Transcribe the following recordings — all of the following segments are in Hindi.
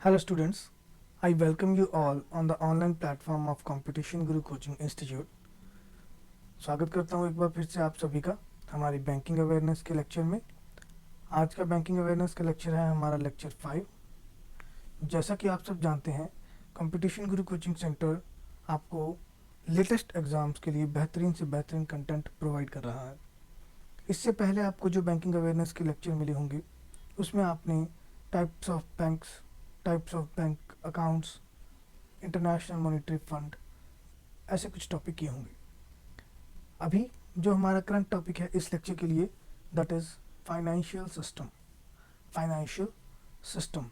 Hello students, I welcome you all on the online platform of Competition Guru Coaching Institute. स्वागत करता हूँ एक बार फिर से आप सभी का हमारी बैंकिंग अवेयरनेस के लेक्चर में। आज का बैंकिंग अवेयरनेस का लेक्चर है हमारा लेक्चर 5। जैसा कि आप सब जानते हैं, कंपटीशन गुरु कोचिंग सेंटर आपको लेटेस्ट एग्ज़ाम्स के लिए बेहतरीन से बेहतरीन कंटेंट प्रोवाइड कर रहा है। इससे पहले आपको जो बैंकिंग अवेयरनेस के लेक्चर मिले होंगे उसमें आपने types of banks, types of bank accounts, international monetary fund, ऐसे कुछ टॉपिक किए होंगे। अभी जो हमारा करंट टॉपिक है इस लेक्चर के लिए, that is financial system. Financial system,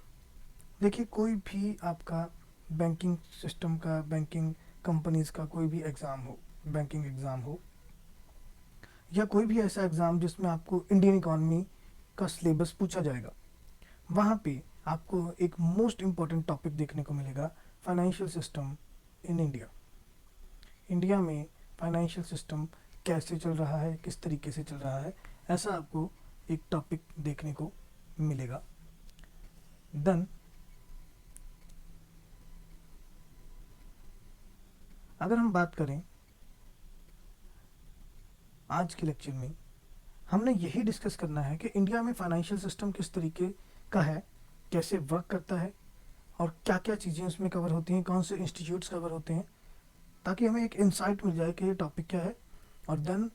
देखिए कोई भी आपका बैंकिंग सिस्टम का, बैंकिंग कंपनीज का कोई भी एग्ज़ाम हो, बैंकिंग एग्ज़ाम हो या कोई भी ऐसा एग्ज़ाम जिसमें आपको इंडियन इकॉनमी का सिलेबस पूछा जाएगा, वहाँ पे आपको एक मोस्ट इम्पॉर्टेंट टॉपिक देखने को मिलेगा, financial system in India. India में फाइनेंशियल सिस्टम कैसे चल रहा है, किस तरीके से चल रहा है, ऐसा आपको एक टॉपिक देखने को मिलेगा। देन अगर हम बात करें आज के लेक्चर में, हमने यही डिस्कस करना है कि इंडिया में फाइनेंशियल सिस्टम किस तरीके का है, कैसे वर्क करता है और क्या क्या चीज़ें उसमें कवर होती हैं, कौन से इंस्टीट्यूट्स कवर होते हैं, ताकि हमें एक इंसाइट मिल जाए कि ये टॉपिक क्या है और देन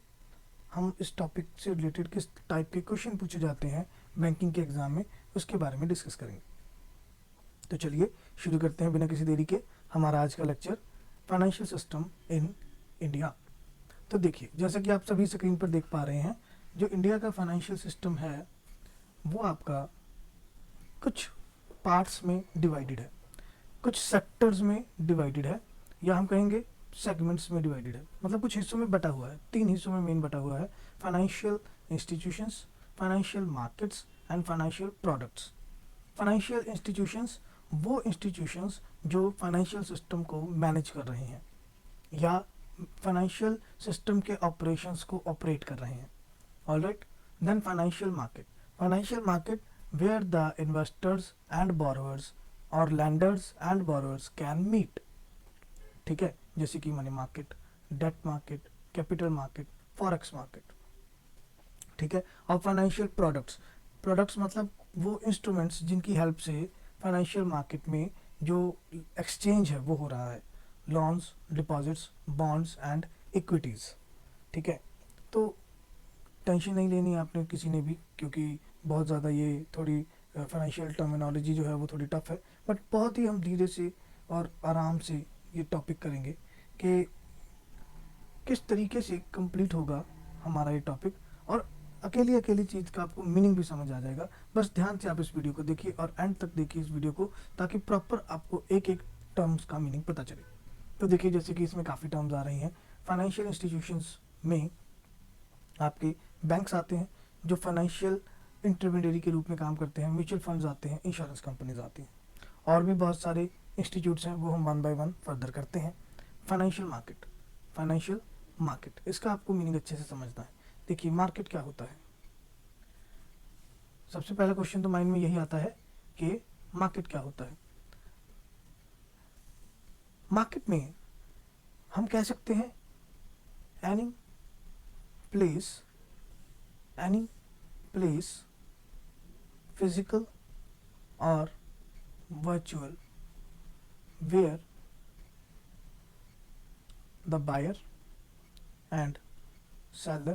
हम इस टॉपिक से रिलेटेड किस टाइप के क्वेश्चन पूछे जाते हैं बैंकिंग के एग्ज़ाम में, उसके बारे में डिस्कस करेंगे। तो चलिए शुरू करते हैं बिना किसी देरी के हमारा आज का lecture, financial system in India. तो देखिए, जैसा कि आप सभी स्क्रीन पर देख पा रहे हैं, जो इंडिया का फाइनेंशियल सिस्टम है वो आपका कुछ पार्ट्स में डिवाइडेड है, कुछ सेक्टर्स में डिवाइडेड है, या हम कहेंगे सेगमेंट्स में डिवाइडेड है। मतलब कुछ हिस्सों में बटा हुआ है, 3 हिस्सों में मेन बटा हुआ है, financial institutions, financial markets and financial products. Financial institutions वो इंस्टीट्यूशंस जो फाइनेंशियल सिस्टम को मैनेज कर रहे हैं या फाइनेंशियल सिस्टम के ऑपरेशंस को ऑपरेट कर रहे हैं। Alright, then financial market, financial market where the investors and borrowers और lenders and borrowers can meet. ठीक है, जैसे कि money market, debt market, capital market, forex market. ठीक है, और फाइनेंशियल प्रोडक्ट्स, प्रोडक्ट्स मतलब वो इंस्ट्रूमेंट्स जिनकी हेल्प से फाइनेंशियल मार्केट में जो एक्सचेंज है वो हो रहा है, loans, deposits, bonds and equities. ठीक है, तो टेंशन नहीं लेनी आपने किसी ने भी, क्योंकि बहुत ज़्यादा ये थोड़ी फाइनेंशियल टर्मिनोलॉजी जो है वो थोड़ी टफ है, बट बहुत ही हम धीरे से और आराम से ये टॉपिक करेंगे कि किस तरीके से कंप्लीट होगा हमारा ये टॉपिक, और अकेली अकेली चीज़ का आपको मीनिंग भी समझ आ जाएगा। बस ध्यान से आप इस वीडियो को देखिए और एंड तक देखिए इस वीडियो को, ताकि प्रॉपर आपको एक एक टर्म्स का मीनिंग पता चले। तो देखिए, जैसे कि इसमें काफ़ी टर्म्स आ रही हैं। फाइनेंशियल इंस्टीट्यूशंस में आपके बैंक्स आते हैं जो फाइनेंशियल इंटरमीडियरी के रूप में काम करते हैं, म्यूचुअल फंड्स आते हैं, इंश्योरेंस कंपनीज आती हैं, और भी बहुत सारे इंस्टीट्यूट्स हैं, वो हम वन बाय वन फर्दर करते हैं। फाइनेंशियल मार्केट, फाइनेंशियल मार्केट, इसका आपको मीनिंग अच्छे से समझना है। देखिए मार्केट क्या होता है, सबसे पहला क्वेश्चन तो माइंड में यही आता है कि मार्केट क्या होता है। मार्केट में हम कह सकते हैं एनी प्लेस फिजिकल और virtual where the buyer and seller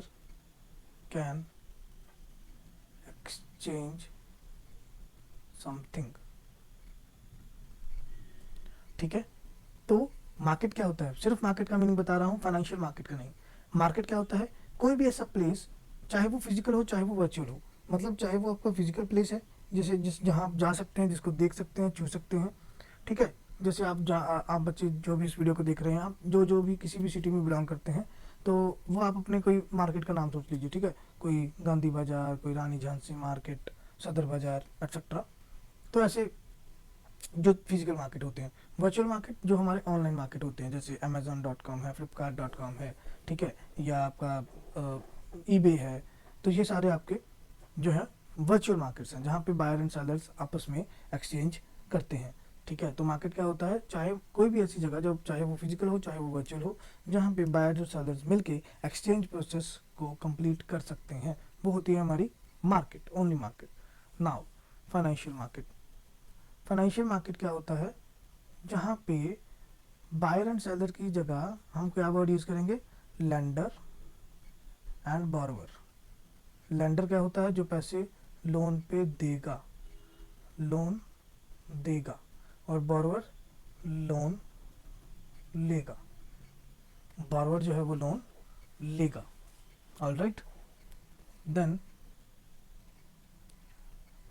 can exchange something। ठीक है, तो मार्केट क्या होता है, सिर्फ मार्केट का मीनिंग बता रहा हूँ, फाइनेंशियल मार्केट का नहीं। मार्केट क्या होता है, कोई भी ऐसा प्लेस, चाहे वो फिजिकल हो चाहे वो वर्चुअल हो, मतलब चाहे वो आपका फिजिकल प्लेस है जहाँ आप जा सकते हैं, जिसको देख सकते हैं, छू सकते हैं। ठीक है, जैसे आप बच्चे जो भी इस वीडियो को देख रहे हैं, आप जो भी किसी भी सिटी में बिलोंग करते हैं, तो वो आप अपने कोई मार्केट का नाम सोच लीजिए। ठीक है, कोई गांधी बाज़ार, कोई रानी झांसी मार्केट, सदर बाज़ार एक्सेट्रा। तो ऐसे जो फिजिकल मार्केट होते हैं। वर्चुअल मार्केट जो हमारे ऑनलाइन मार्केट होते हैं, जैसे Amazon.com है, Flipkart.com है, ठीक है, या आपका eBay है। तो ये सारे आपके जो है वर्चुअल मार्केट्स हैं, जहाँ पे बायर एंड सेलर्स आपस में एक्सचेंज करते हैं। ठीक है, तो मार्केट क्या होता है, चाहे कोई भी ऐसी जगह, जब चाहे वो फिजिकल हो चाहे वो वर्चुअल हो, जहाँ पे बायर्स और सेलर्स मिलके एक्सचेंज प्रोसेस को कंप्लीट कर सकते हैं, वो होती है हमारी market, only market. Now financial market. Financial market क्या होता है, जहाँ पे बायर एंड सेलर की जगह हम क्या वर्ड यूज करेंगे, लेंडर एंड बोरोवर। लेंडर क्या होता है, जो पैसे लोन पे देगा, लोन देगा, और बोरोवर लोन लेगा, बोरोवर जो है वो लोन लेगा। ऑल राइट, देन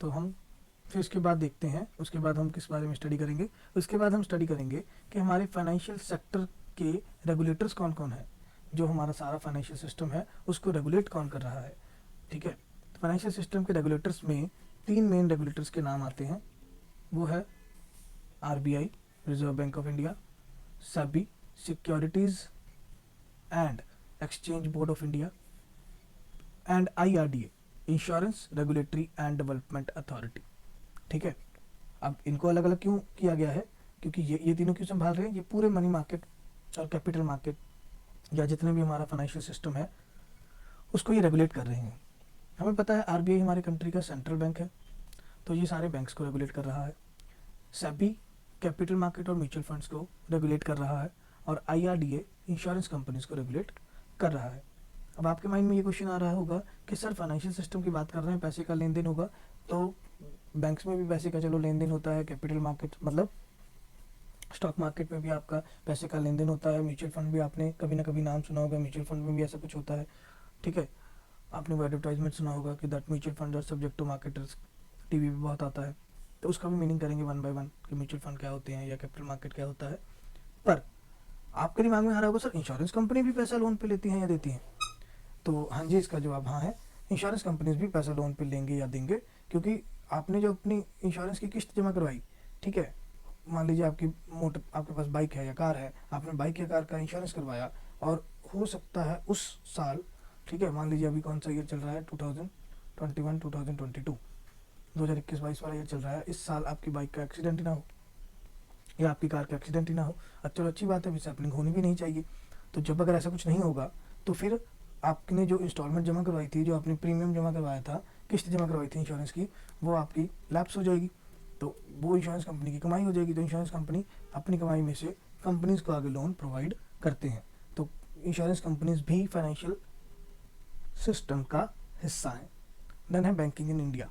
तो हम फिर उसके बाद देखते हैं, उसके बाद हम किस बारे में स्टडी करेंगे। उसके बाद हम स्टडी करेंगे कि हमारे फाइनेंशियल सेक्टर के रेगुलेटर्स कौन कौन है, जो हमारा सारा फाइनेंशियल सिस्टम है उसको रेगुलेट कौन कर रहा है। ठीक है, फाइनेंशियल सिस्टम के रेगुलेटर्स में 3 मेन रेगुलेटर्स के नाम आते हैं, वो है RBI, reserve Bank of India, SEBI, securities and exchange board of India, and IRDA, insurance regulatory and development authority. ठीक है, अब इनको अलग अलग क्यों किया गया है, क्योंकि ये तीनों क्यों संभाल रहे हैं, ये पूरे मनी मार्केट और कैपिटल मार्केट या जितने भी हमारा फाइनेंशियल सिस्टम है उसको ये रेगुलेट कर रहे हैं। हमें पता है आरबीआई हमारे कंट्री का सेंट्रल बैंक है, तो ये सारे बैंक्स को रेगुलेट कर रहा है। सेबी कैपिटल मार्केट और म्यूचुअल फंड्स को रेगुलेट कर रहा है, और आईआरडीए इंश्योरेंस कंपनीज को रेगुलेट कर रहा है। अब आपके माइंड में ये क्वेश्चन आ रहा होगा कि सर फाइनेंशियल सिस्टम की बात कर रहे हैं, पैसे का लेन देन होगा, तो बैंक्स में भी पैसे का चलो लेन देन होता है, कैपिटल मार्केट मतलब स्टॉक मार्केट में भी आपका पैसे का लेन देन होता है, म्यूचुअल फंड भी आपने कभी ना कभी नाम सुना होगा, म्यूचुअल फंड में भी ऐसा कुछ होता है। ठीक है, आपने वो एडवर्टाइजमेंट सुना होगा कि that mutual fund are subject to market risk, TV पे बहुत आता है, तो उसका भी मीनिंग करेंगे वन बाय वन कि म्यूचुअल फंड क्या होते हैं या कैपिटल मार्केट क्या होता है। पर आपके दिमाग में आ रहा होगा सर इंश्योरेंस कंपनी भी पैसा लोन पे लेती हैं या देती हैं, तो हाँ जी, इसका जवाब हाँ है, इंश्योरेंस कंपनीज भी पैसा लोन पे लेंगे या देंगे, क्योंकि आपने जो अपनी इंश्योरेंस की किस्त जमा करवाई, ठीक है, मान लीजिए आपकी मोटर, आपके पास बाइक है या कार है, आपने बाइक या कार का इंश्योरेंस करवाया, और हो सकता है उस साल, ठीक है, मान लीजिए अभी कौन सा ईयर चल रहा है, 2021 2022 2021-22 वाला ईयर चल रहा है, इस साल आपकी बाइक का एक्सीडेंट ही ना हो या आपकी कार का एक्सीडेंट ही ना हो। चलो अच्छी बात है, मिसहैपनिंग होनी भी नहीं चाहिए। तो जब अगर ऐसा कुछ नहीं होगा, तो फिर आपने जो इंस्टॉलमेंट जमा करवाई थी, जो आपने प्रीमियम जमा करवाया था, किस्त जमा करवाई थी इंश्योरेंस की, वो आपकी लैप्स हो जाएगी, तो वो इंश्योरेंस कंपनी की कमाई हो जाएगी। तो इंश्योरेंस कंपनी अपनी कमाई में से कंपनीज को आगे लोन प्रोवाइड करते हैं, तो इंश्योरेंस कंपनीज भी फाइनेंशियल सिस्टम का हिस्सा है। देन है banking in India.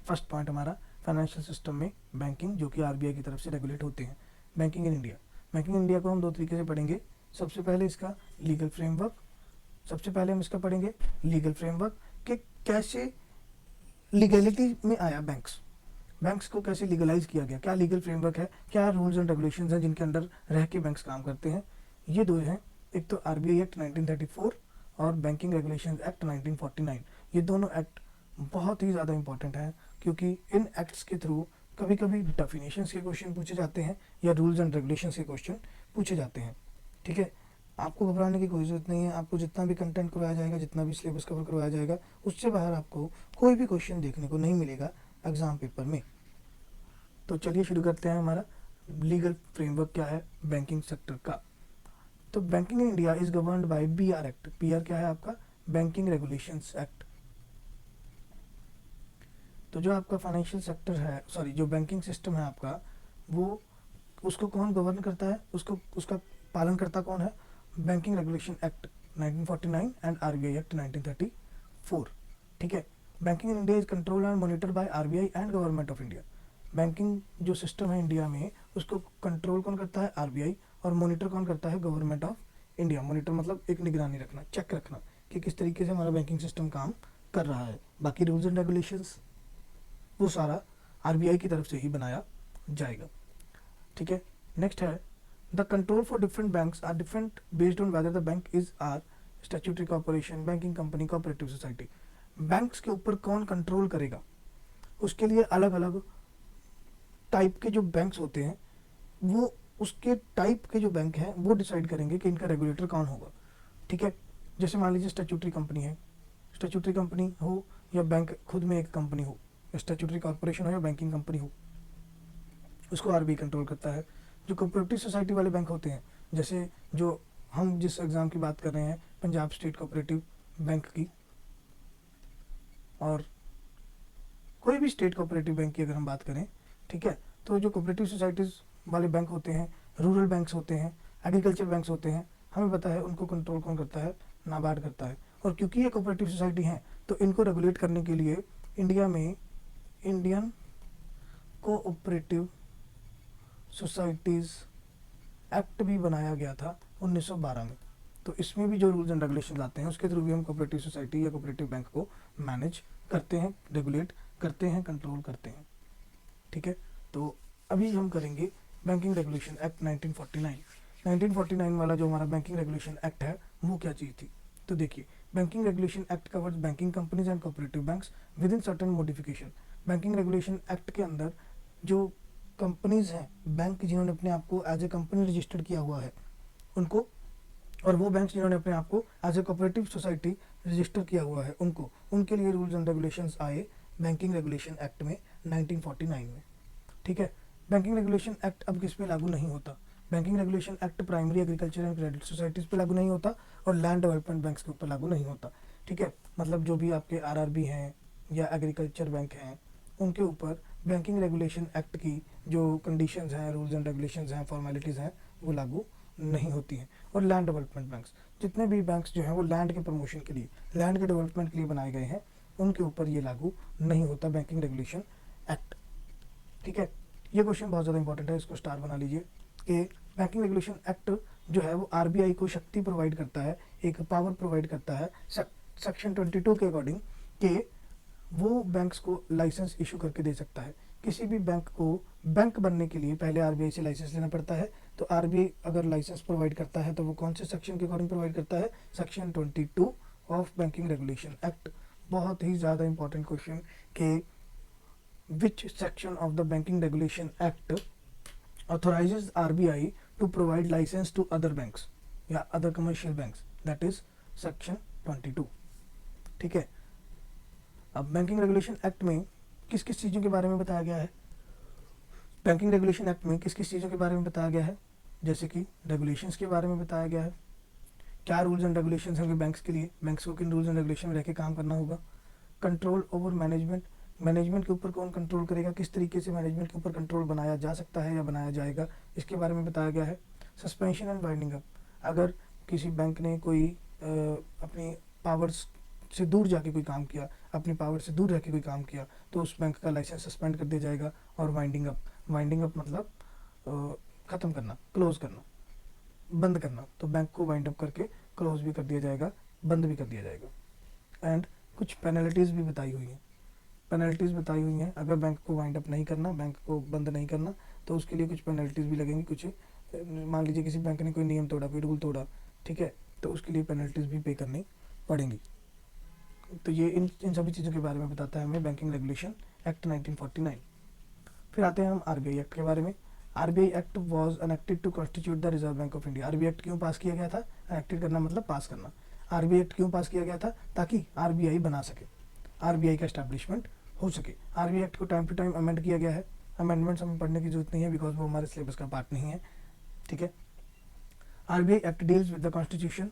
First point हमारा, फाइनेंशियल सिस्टम में बैंकिंग जो कि आरबीआई की तरफ से रेगुलेट होते हैं। Banking in India, banking in India को हम 2 तरीके से पढ़ेंगे। सबसे पहले इसका लीगल फ्रेमवर्क, सबसे पहले हम इसका पढ़ेंगे लीगल फ्रेमवर्क कि कैसे लीगलिटी में आया बैंक्स, बैंक्स को कैसे लीगलाइज किया गया, क्या लीगल फ्रेमवर्क है, क्या रूल्स एंड रेगुलेशंस हैं जिनके अंडर रह के बैंक्स काम करते हैं। ये दो हैं, एक तो आरबीआई एक्ट 1934 और बैंकिंग रेगुलेशन एक्ट 1949। ये दोनों एक्ट बहुत ही ज़्यादा इंपॉर्टेंट हैं, क्योंकि इन एक्ट्स के थ्रू कभी कभी डेफिनेशंस के क्वेश्चन पूछे जाते हैं या रूल्स एंड रेगुलेशंस के क्वेश्चन पूछे जाते हैं। ठीक है, आपको घबराने की कोई ज़रूरत नहीं है। आपको जितना भी कंटेंट करवाया जाएगा, जितना भी सिलेबस कवर करवाया जाएगा, उससे बाहर आपको कोई भी क्वेश्चन देखने को नहीं मिलेगा एग्जाम पेपर में। तो चलिए शुरू करते हैं। हमारा लीगल फ्रेमवर्क क्या है बैंकिंग सेक्टर का। तो banking in India is governed by BR act. BR क्या है आपका, बैंकिंग रेगुलेशंस एक्ट। तो जो आपका फाइनेंशियल सेक्टर है, सॉरी जो बैंकिंग सिस्टम है आपका, वो उसको कौन गवर्न करता है, उसको उसका पालन करता कौन है, banking regulation act 1949 and RBI act 1934। ठीक है, banking in India is control and monitor by RBI and government of India. Banking जो सिस्टम है इंडिया में, उसको कंट्रोल कौन करता है, आरबीआई, और मॉनिटर कौन करता है, गवर्नमेंट ऑफ इंडिया। मॉनिटर मतलब एक निगरानी रखना, चेक रखना कि किस तरीके से हमारा बैंकिंग सिस्टम काम कर रहा है। बाकी रूल्स एंड रेगुलेशंस वो सारा आरबीआई की तरफ से ही बनाया जाएगा। ठीक है, नेक्स्ट है the control for different banks are different based on whether the bank is are statutory corporation, banking company, cooperative society. Banks के ऊपर कौन कंट्रोल करेगा, उसके लिए अलग अलग टाइप के जो बैंक्स होते हैं, वो उसके टाइप के जो बैंक हैं वो डिसाइड करेंगे कि इनका रेगुलेटर कौन होगा। ठीक है, जैसे मान लीजिए स्टैट्यूटरी कंपनी है, स्टैट्यूटरी कंपनी हो या बैंक खुद में एक कंपनी हो, स्टैट्यूटरी कॉर्पोरेशन हो या बैंकिंग कंपनी हो, उसको आरबीआई कंट्रोल करता है। जो कोऑपरेटिव सोसाइटी वाले बैंक होते हैं, जैसे जो हम जिस एग्ज़ाम की बात कर रहे हैं, पंजाब स्टेट कोऑपरेटिव बैंक की, और कोई भी स्टेट कोऑपरेटिव बैंक की अगर हम बात करें, ठीक है, तो जो कोऑपरेटिव सोसाइटीज़ वाले बैंक होते हैं, रूरल बैंक्स होते हैं, एग्रीकल्चर बैंक्स होते हैं, हमें पता है उनको कंट्रोल कौन करता है, नाबार्ड करता है। और क्योंकि ये कोऑपरेटिव सोसाइटी हैं, तो इनको रेगुलेट करने के लिए इंडिया में इंडियन कोऑपरेटिव सोसाइटीज़ एक्ट भी बनाया गया था 1912 में। तो इसमें भी जो रूल्स एंड रेगुलेशन आते हैं, उसके थ्रू भी हम कोऑपरेटिव सोसाइटी या कोऑपरेटिव बैंक को मैनेज करते हैं, रेगुलेट करते हैं, कंट्रोल करते हैं। ठीक है, तो अभी हम करेंगे बैंकिंग रेगुलेशन एक्ट 1949। 1949 वाला जो हमारा बैंकिंग रेगुलेशन एक्ट है, वो क्या चीज़ थी। तो देखिए, banking regulation act covers banking companies and cooperative banks with in certain modification. Banking regulation act के अंदर जो कंपनीज हैं, बैंक जिन्होंने अपने आप को एज ए कंपनी रजिस्टर्ड किया हुआ है उनको, और वो बैंक जिन्होंने अपने आप को as a cooperative society register किया हुआ है उनको, उनके लिए रूल्स एंड रेगुलेशंस आए बैंकिंग रेगुलेशन एक्ट में 1949 में। ठीक है, बैंकिंग रेगुलेशन एक्ट अब किस पे लागू नहीं होता। Banking regulation act primary agriculture and credit societies पे लागू नहीं होता और लैंड डेवलपमेंट बैंक्स के ऊपर लागू नहीं होता। ठीक है, मतलब जो भी आपके आरआरबी हैं या एग्रीकल्चर बैंक हैं, उनके ऊपर बैंकिंग रेगुलेशन एक्ट की जो कंडीशंस हैं, रूल्स एंड रेगुलेशंस हैं, फॉर्मेलिटीज़ हैं, वो लागू नहीं होती हैं। और लैंड डेवलपमेंट बैंक्स, जितने भी बैंक्स जो हैं वो लैंड के प्रमोशन के लिए, लैंड के डेवलपमेंट के लिए बनाए गए हैं, उनके ऊपर ये लागू नहीं होता बैंकिंग रेगुलेशन एक्ट। ठीक है, ये क्वेश्चन बहुत ज़्यादा इंपॉर्टेंट है, इसको स्टार बना लीजिए कि बैंकिंग रेगुलेशन एक्ट जो है वो आरबीआई को शक्ति प्रोवाइड करता है, एक पावर प्रोवाइड करता है सेक्शन 22 के अकॉर्डिंग कि वो बैंक्स को लाइसेंस इशू करके दे सकता है। किसी भी बैंक को बैंक बनने के लिए पहले आरबीआई से लाइसेंस लेना पड़ता है। तो आरबीआई अगर लाइसेंस प्रोवाइड करता है तो वो कौन से सेक्शन के अकॉर्डिंग प्रोवाइड करता है, section 22 of banking regulation act. बहुत ही ज़्यादा इंपॉर्टेंट क्वेश्चन कि which section of the banking regulation act authorizes RBI to provide license to other banks या other commercial banks, that is section 22। ठीक है, अब बैंकिंग रेगुलेशन एक्ट में किस किस चीज़ों के बारे में बताया गया है, बैंकिंग रेगुलेशन एक्ट में किस किस चीज़ों के बारे में बताया गया है, जैसे कि रेगुलेशंस के बारे में बताया गया है, क्या रूल्स एंड रेगुलेशंस होंगे बैंक्स के लिए, बैंक्स को किन रूल्स एंड रेगुलेशन में रह के काम करना होगा, कंट्रोल ओवर मैनेजमेंट, मैनेजमेंट के ऊपर कौन कंट्रोल करेगा, किस तरीके से मैनेजमेंट के ऊपर कंट्रोल बनाया जा सकता है या बनाया जाएगा, इसके बारे में बताया गया है। सस्पेंशन एंड वाइंडिंग अप, अगर किसी बैंक ने कोई अपनी पावर्स से दूर जाके कोई काम किया, अपनी पावर से दूर रह के कोई काम किया, तो उस बैंक का लाइसेंस सस्पेंड कर दिया जाएगा। और वाइंडिंग अप, वाइंडिंग अप मतलब ख़त्म करना, क्लोज करना, बंद करना, तो बैंक को वाइंड अप करके क्लोज भी कर दिया जाएगा, बंद भी कर दिया जाएगा। एंड कुछ पेनल्टीज़ भी बताई हुई हैं, पेनल्टीज़ बताई हुई हैं, अगर बैंक को वाइंड अप नहीं करना, बैंक को बंद नहीं करना, तो उसके लिए कुछ पेनल्टीज़ भी लगेंगी। कुछ मान लीजिए किसी बैंक ने कोई नियम तोड़ा, कोई रूल तोड़ा, ठीक है, तो उसके लिए पेनल्टीज़ भी पे करनी पड़ेंगी। तो ये इन सभी चीज़ों के बारे में बताता है हमें बैंकिंग रेगुलेशन एक्ट 1949। फिर आते हैं हम आरबीआई एक्ट के बारे में। RBI act was enacted to constitute the Reserve Bank of India. RBI act क्यों पास किया गया था, एनेक्टेड करना मतलब पास करना। आरबीआई एक्ट क्यों पास किया गया था, ताकि आरबीआई बना सके, आरबीआई का एस्टैब्लिशमेंट हो सके। आरबीआई एक्ट को टाइम टू टाइम अमेंड किया गया है। अमेंडमेंट्स हमें पढ़ने की जरूरत नहीं है बिकॉज वो हमारे सिलेबस का पार्ट नहीं है। ठीक है, RBI act deals with the constitution,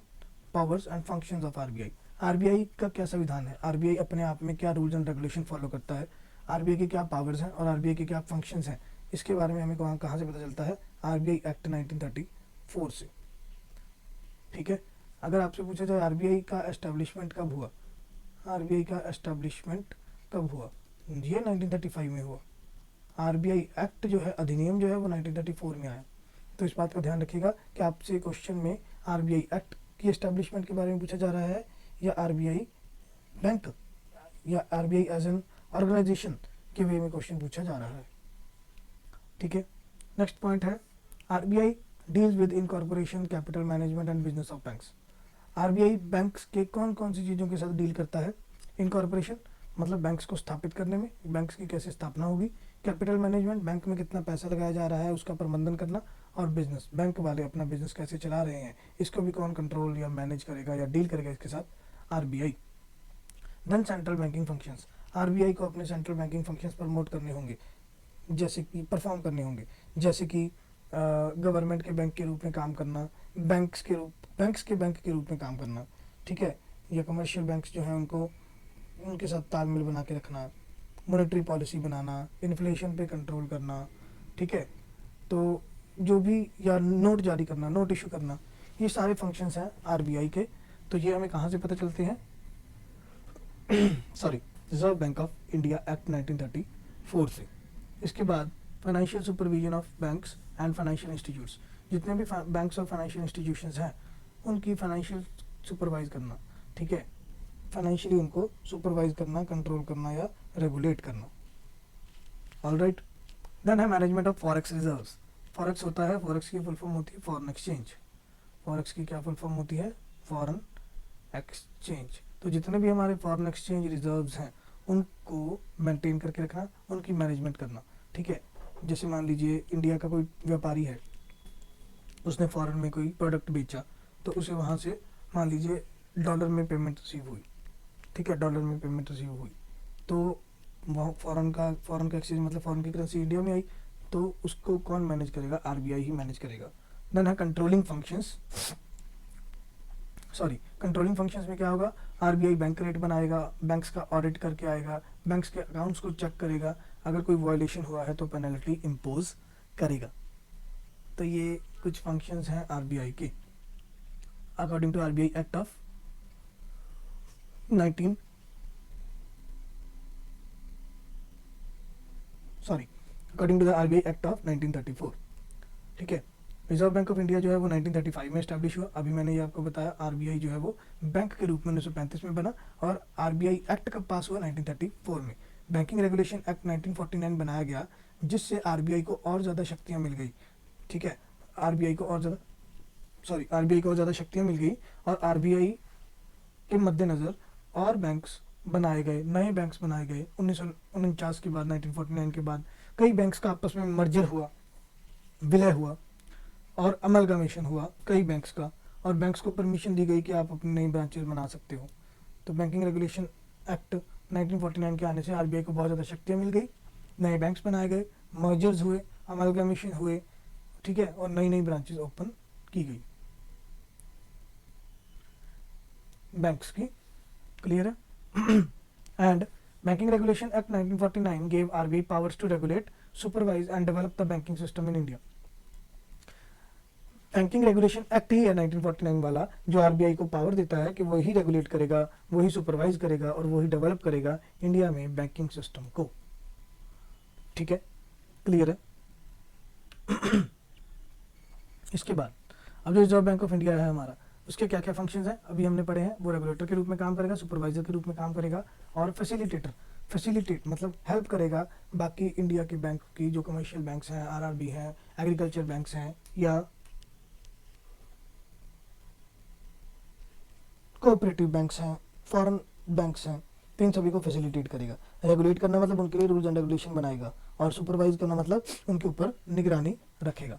powers and functions of RBI. RBI का क्या संविधान है, आरबीआई अपने आप में क्या रूल्स एंड रेगुलेशन फॉलो करता है, आरबीआई के क्या पावर्स हैं और आरबीआई के क्या फंक्शंस हैं, इसके बारे में हमें कहाँ से पता चलता है, आरबीआई एक्ट 1934 से। ठीक है, अगर आपसे पूछा जाए आरबीआई का एस्टैब्लिशमेंट कब हुआ, आरबीआई का एस्टैब्लिशमेंट कब हुआ, ये 1935 में हुआ। आरबीआई एक्ट जो है, अधिनियम जो है वो 1934 में आया। तो इस बात का ध्यान रखिएगा कि आपसे क्वेश्चन में आरबीआई एक्ट की एस्टैब्लिशमेंट के बारे में पूछा जा रहा है या आरबीआई बैंक या आरबीआई एज एन ऑर्गेनाइजेशन के वे में क्वेश्चन पूछा जा रहा है। ठीक है, नेक्स्ट पॉइंट है RBI deals with incorporation, capital management and business of banks. RBI banks के कौन कौन सी चीज़ों के साथ डील करता है, इनकॉर्पोरेशन मतलब बैंक्स को स्थापित करने में, बैंक्स की कैसे स्थापना होगी, कैपिटल मैनेजमेंट बैंक में कितना पैसा लगाया जा रहा है उसका प्रबंधन करना, और बिजनेस बैंक वाले अपना बिजनेस कैसे चला रहे हैं इसको भी कौन कंट्रोल या मैनेज करेगा या डील करेगा इसके साथ, RBI. Then central banking functions, RBI को अपने सेंट्रल बैंकिंग फंक्शंस प्रमोट करने होंगे। जैसे कि परफॉर्म करने होंगे, जैसे कि गवर्नमेंट के बैंक के रूप में काम करना, बैंक्स के बैंक के रूप में काम करना, ठीक है, या कमर्शियल बैंक्स जो हैं उनको उनके साथ तालमेल बना के रखना, मॉनेटरी पॉलिसी बनाना, इन्फ्लेशन पे कंट्रोल करना, ठीक है, तो जो भी, या नोट जारी करना, नोट इशू करना, ये सारे फंक्शंस हैं आरबीआई के। तो ये हमें कहाँ से पता चलते हैं? Sorry, reserve Bank of India act 1934 से। इसके बाद financial supervision of banks and financial institutes, जितने भी बैंक्स और फाइनेंशियल इंस्टीट्यूशंस हैं उनकी फाइनेंशियल सुपरवाइज करना, ठीक है, फाइनेंशियली उनको सुपरवाइज करना, कंट्रोल करना या रेगुलेट करना। ऑल राइट, देन है management of forex reserves. Forex होता है, फॉरेक्स की फुल फॉर्म होती है फॉरेन एक्सचेंज। फॉरेक्स की क्या फुल फॉर्म होती है? Foreign exchange. तो जितने भी हमारे फॉरेन एक्सचेंज रिजर्व्स हैं उनको मेंटेन करके रखना, उनकी मैनेजमेंट करना, ठीक है। जैसे मान लीजिए इंडिया का कोई व्यापारी है, उसने फॉरेन में कोई प्रोडक्ट बेचा, तो उसे वहाँ से मान लीजिए डॉलर में पेमेंट रिसीव हुई, ठीक है, डॉलर में पेमेंट रिसीव हुई, तो वहाँ फॉरेन का एक्सचेंज मतलब फॉरेन की करेंसी इंडिया में आई, तो उसको कौन मैनेज करेगा? आरबीआई ही मैनेज करेगा। देन है controlling functions. Sorry, controlling functions में क्या होगा? आरबीआई बैंक रेट बनाएगा, बैंक्स का ऑडिट करके आएगा, बैंक्स के अकाउंट्स को चेक करेगा, अगर कोई वायलेशन हुआ है तो पेनल्टी इम्पोज करेगा। तो ये कुछ फंक्शंस हैं आरबीआई के according to RBI act of 19 according to the RBI act of 1934, ठीक है। रिजर्व बैंक ऑफ इंडिया जो है वो 1935 में स्टैब्लिश हुआ। अभी मैंने ये आपको बताया आरबीआई जो है वो बैंक के रूप में 1935 में बना, और आरबीआई एक्ट कब पास हुआ? 1934 में। बैंकिंग रेगुलेशन एक्ट 1949 बनाया गया, जिससे आरबीआई को और ज़्यादा शक्तियाँ मिल गई, ठीक है, आरबीआई को और ज़्यादा शक्तियाँ मिल गई, और आरबीआई के मद्देनज़र और बैंक्स बनाए गए, नए बैंक्स बनाए गए। 1949 के बाद, 1949 के बाद कई बैंक्स का आपस में मर्जर हुआ, विलय हुआ और अमलगमेशन हुआ कई बैंक्स का, और बैंक्स को परमिशन दी गई कि आप अपनी नई ब्रांचेस बना सकते हो। तो बैंकिंग रेगुलेशन एक्ट 1949 के आने से आरबीआई को बहुत ज़्यादा शक्तियाँ मिल गई, नए बैंक्स बनाए गए, मर्जर्स हुए, अमलगमेशन हुए, ठीक है, और नई नई ब्रांचेस ओपन की गई बैंक्स की। क्लियर है? And banking regulation act 1949 gave RBI powers to regulate, supervise and develop the banking system in India. Banking regulation act ही है 1949 वाला जो आरबीआई को पावर देता है कि वही रेगुलेट करेगा, वही सुपरवाइज करेगा और वही डेवलप करेगा इंडिया में बैंकिंग सिस्टम को, ठीक है। क्लियर है? इसके बाद अब जो रिजर्व बैंक ऑफ इंडिया है हमारा, उसके क्या क्या फंक्शंस हैं अभी हमने पढ़े हैं। वो रेगुलेटर के रूप में काम करेगा, सुपरवाइजर के रूप में काम करेगा, और फैसिलिटेट मतलब हेल्प करेगा बाकी इंडिया के बैंक की, जो कमर्शियल बैंक्स हैं, आरआरबी हैं, एग्रीकल्चर बैंक्स हैं या कोऑपरेटिव बैंक्स हैं, फॉरेन बैंक्स हैं, तो इन सभी को फैसिलिटेट करेगा। रेगुलेट करना मतलब उनके लिए रूल्स एंड रेगुलेशन बनाएगा, और सुपरवाइज करना मतलब उनके ऊपर निगरानी रखेगा।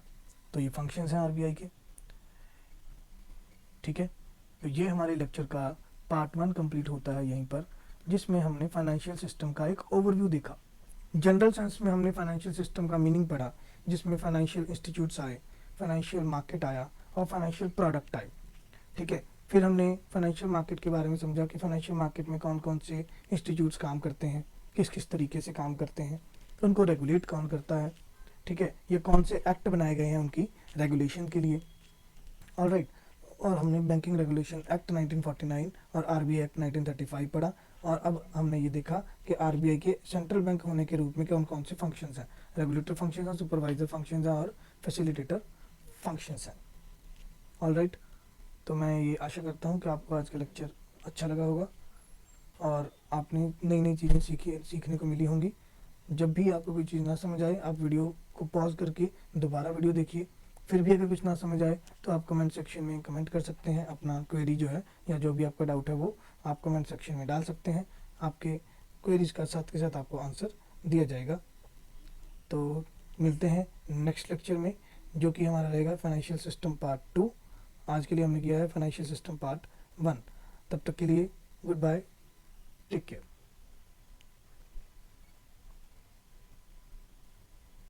तो ये फंक्शंस हैं आरबीआई के, ठीक है। तो ये हमारे लेक्चर का पार्ट 1 कंप्लीट होता है यहीं पर, जिसमें हमने फाइनेंशियल सिस्टम का एक ओवरव्यू देखा। जनरल सेंस में हमने फाइनेंशियल सिस्टम का मीनिंग पढ़ा, जिसमें फाइनेंशियल इंस्टीट्यूट्स आए, फाइनेंशियल मार्केट आया और फाइनेंशियल प्रोडक्ट आए, ठीक है। फिर हमने फाइनेंशियल मार्केट के बारे में समझा कि फाइनेंशियल मार्केट में कौन कौन से इंस्टीट्यूट्स काम करते हैं, किस किस तरीके से काम करते हैं, उनको रेगुलेट कौन करता है, ठीक है, ये कौन से एक्ट बनाए गए हैं उनकी रेगुलेशन के लिए। ऑलराइट, और हमने बैंकिंग रेगुलेशन एक्ट 1949 और आरबीआई एक्ट 1935 पढ़ा, और अब हमने ये देखा कि आरबीआई के सेंट्रल बैंक होने के रूप में कौन कौन से फंक्शंस हैं, रेगुलेटर फंक्शंस हैं, सुपरवाइजर फंक्शंस हैं और फैसिलिटेटर फंक्शंस हैं। ऑलराइट, तो मैं ये आशा करता हूँ कि आपको आज का लेक्चर अच्छा लगा होगा और आपने नई नई चीज़ें सीखने को मिली होंगी। जब भी आपको कोई चीज़ ना समझ आए, आप वीडियो को पॉज करके दोबारा वीडियो देखिए। फिर भी अगर कुछ ना समझ आए तो आप कमेंट सेक्शन में कमेंट कर सकते हैं, अपना क्वेरी जो है या जो भी आपका डाउट है वो आप कमेंट सेक्शन में डाल सकते हैं। आपके क्वेरीज का साथ के साथ आपको आंसर दिया जाएगा। तो मिलते हैं नेक्स्ट लेक्चर में, जो कि हमारा रहेगा फाइनेंशियल सिस्टम पार्ट 2। आज के लिए हमने किया है फाइनेंशियल सिस्टम पार्ट 1। तब तक के लिए गुड बाय, टेक केयर।